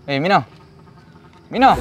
Mina. Mina.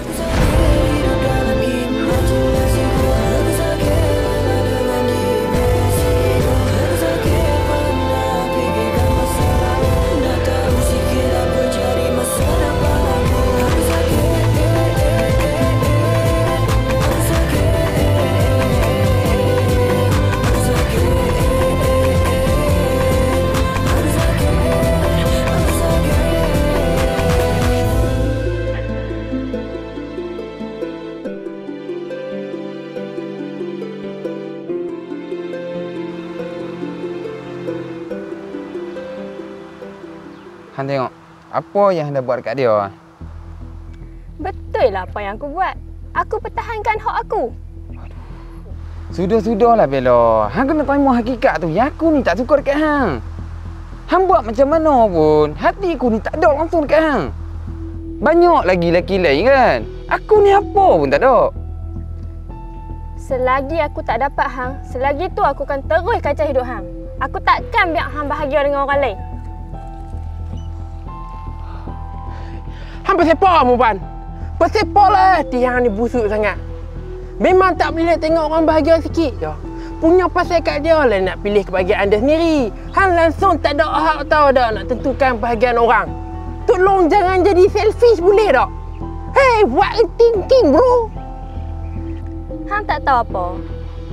Han tengok apa yang anda buat dekat dia. Betul lah apa yang aku buat. Aku pertahankan hak aku. Sudah-sudahlah Bella. Hang kena terima hakikat tu. Yang aku ni tak suka dekat hang. Hang buat macam mana pun, hati aku ni tak ada langsung dekat hang. Banyak lagi lelaki lain kan. Aku ni apa pun tak ada. Selagi aku tak dapat hang, selagi tu aku akan terus kacau hidup hang. Aku takkan biar hang bahagia dengan orang lain. Hang bersepak perempuan. Bersepaklah hati hang ni busuk sangat. Memang tak boleh nak tengok orang bahagia sikit je. Punya pasal kat dia lah nak pilih kebahagiaan dia sendiri. Hang langsung tak ada hak tahu dah nak tentukan kebahagiaan orang. Tolong jangan jadi selfish boleh tak? Hey, what a thinking bro. Hang tak tahu apa.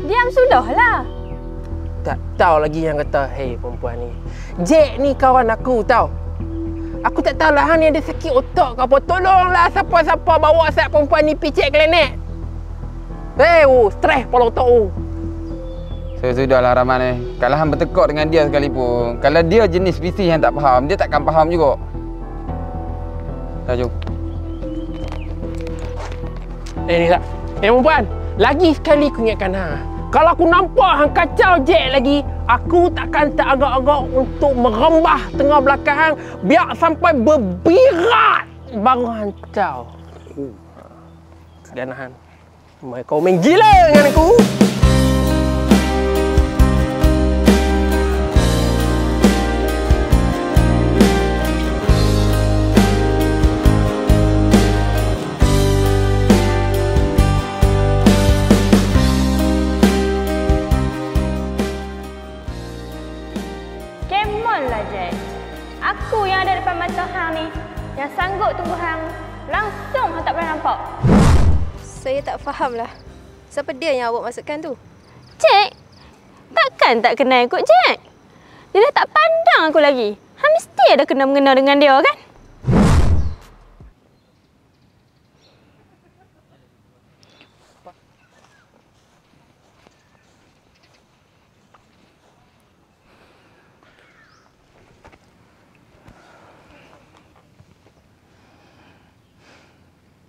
Diam sudahlah. Tak tahu lagi yang kata, hey perempuan ni. Jack ni kawan aku tahu. Aku tak tahu lah hang ni ada sakit otak ke apa. Tolonglah siapa-siapa bawa asap perempuan ni pergi cek klinik. Hei, stres kepala otak tu. Sudahlah Rahman ni. Kalau hang bertekuk dengan dia sekalipun, kalau dia jenis PC yang tak faham, dia takkan faham juga. Dah jom. Ni tak. Perempuan, lagi sekali aku ingatkan hang. Kalau aku nampak hang kacau Jack lagi, aku takkan teragak-agak untuk merembah tengah belakang hang biar sampai berbirat baru hang tahu. Sudah nahan. Kau main gila dengan aku. Aku yang ada depan mata hang ni, yang sanggup tunggu hang langsung hang tak pernah nampak. Saya tak fahamlah. Siapa dia yang awak maksudkan tu? Jack? Takkan tak kenal kot Jack? Dia dah tak pandang aku lagi. Hang mesti ada kena mengena dengan dia kan?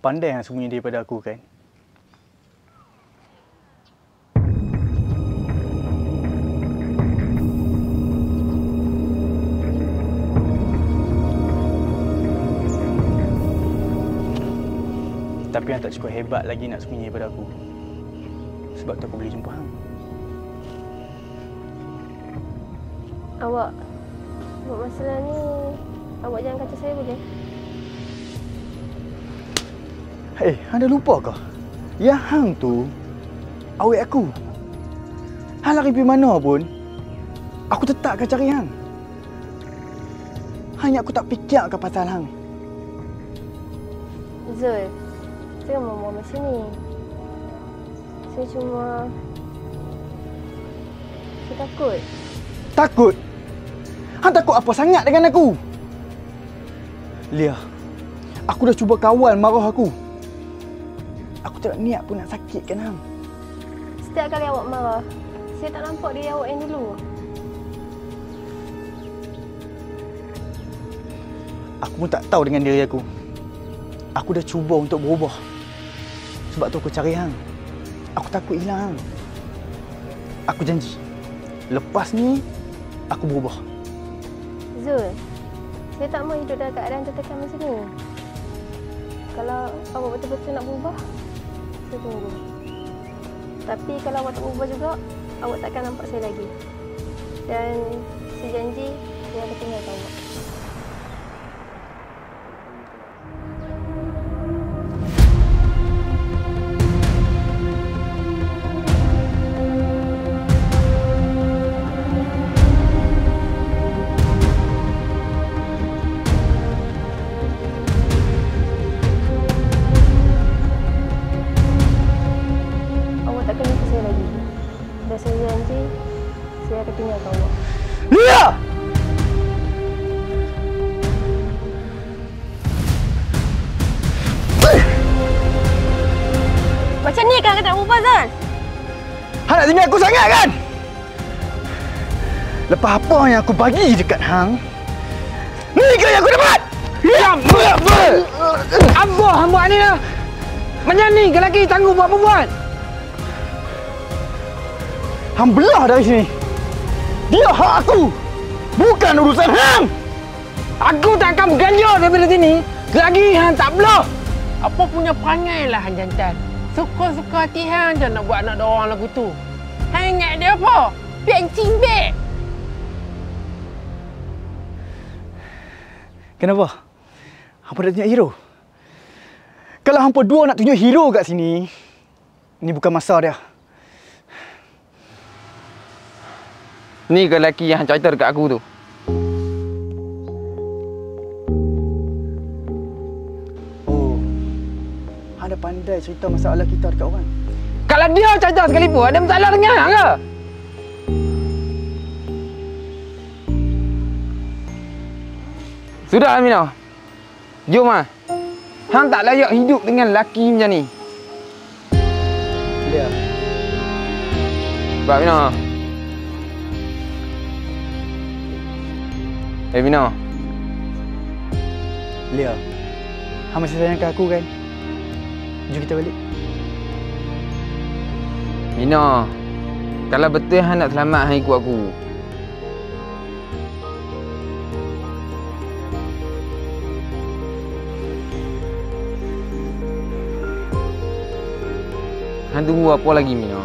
Pandai yang sembunyi daripada aku kan? Tapi yang tak cukup hebat lagi nak sembunyi daripada aku. Sebab tu aku boleh jumpa hang. Awak buat masalah ni, awak jangan kata saya boleh? Hei, hang dah lupa kah? Yang hang tu awet aku. Hang lari pergi mana pun, aku tetap akan cari hang. Hanya aku tak fikirkan pasal hang. Zul, saya mau buat macam ni. Saya takut. Takut? Hang takut apa sangat dengan aku? Lia, aku dah cuba kawal marah aku. Aku tak niat pun nak sakitkan hang. Setiap kali awak marah, saya tak nampak diri awak yang dulu. Aku pun tak tahu dengan diri aku. Aku dah cuba untuk berubah. Sebab tu aku cari hang. Aku takut hilang hang. Aku janji, lepas ni aku berubah. Zul, saya tak mau hidup dalam keadaan tertekan macam ni. Kalau awak betul-betul nak berubah, saya tunggu. Tapi kalau awak tak berubah juga, awak takkan nampak saya lagi. Dan saya janji, saya akan tinggalkan awak. Hang kata nak berubah, Zul? Hang nak tinggal aku sangat kan? Lepas apa yang aku bagi dekat hang, ni ke yang aku dapat? Diam! Apa hang buat ni lah? Macam ni ke lelaki tangguh buat perempuan? Hang belah dari sini. Dia hak aku, bukan urusan hang. Aku tak akan berganjur daripada sini selagi hang tak belah. Apa punya perangai lah hang jantan. Suka-suka hati hang je nak buat anak dorang lagu tu. Hang ingat dia apa? Pian cimbek. Kenapa? Hampa nak tunjuk hero? Kalau hampa dua nak tunjuk hero kat sini, ni bukan masa dia. Ni ke lelaki yang cerita dekat aku tu? Oh, hang dah pandai cerita masalah kita dekat orang. Kalau dia cerita sekalipun, ada masalah dengan hang ke? Sudah, Aminah. Jom ah. Hang tak layak hidup dengan lelaki macam ni. Dia. Sebab Aminah. Aminah. Lia, hang masih sayangkan aku kan? Jom kita balik. Mina, kalau betul hang nak selamat, hang ikut aku. Hang tunggu apa lagi, Mina?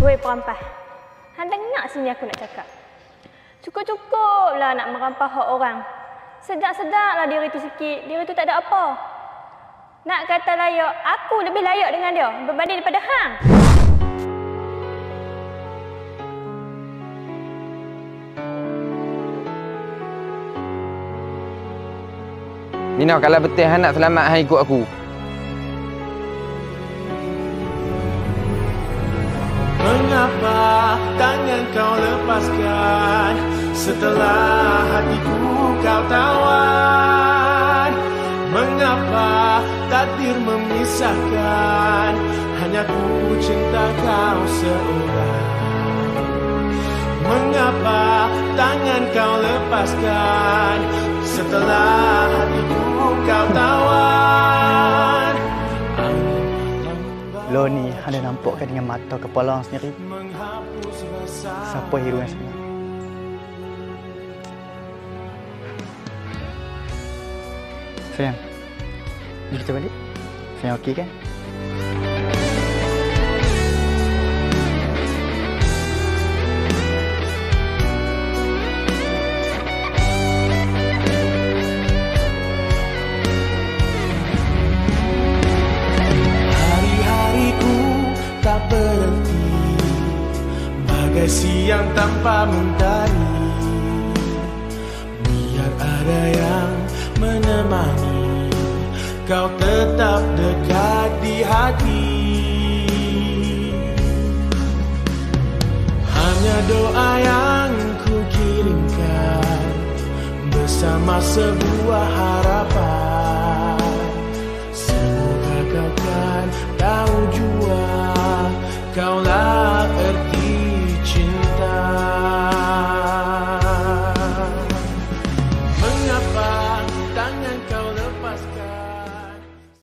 Weh perampas, hang dengar sini aku nak cakap. Cukup-cukuplah nak merampas hak orang. Sedap-sedaplah diri tu sikit, diri tu tak ada apa. Nak kata layak, aku lebih layak dengan dia berbanding daripada hang. Mina, kalau betul hang nak selamat, hang ikut aku. Mengapa tangan kau lepaskan setelah hatiku kau tawan? Mengapa takdir memisahkan, hanya ku cinta kau seorang? Mengapa tangan kau lepaskan setelah hatiku kau tawan? Lo ni anda nampakkan dengan mata kepala orang sendiri. Siapa hero yang sebenar? Sayang, jom kita balik. Sayang okey kan? Bagai siang tanpa mentari, biar ada yang menemani, kau tetap dekat di hati. Hanya doa yang ku kirimkan bersama sebuah harapan.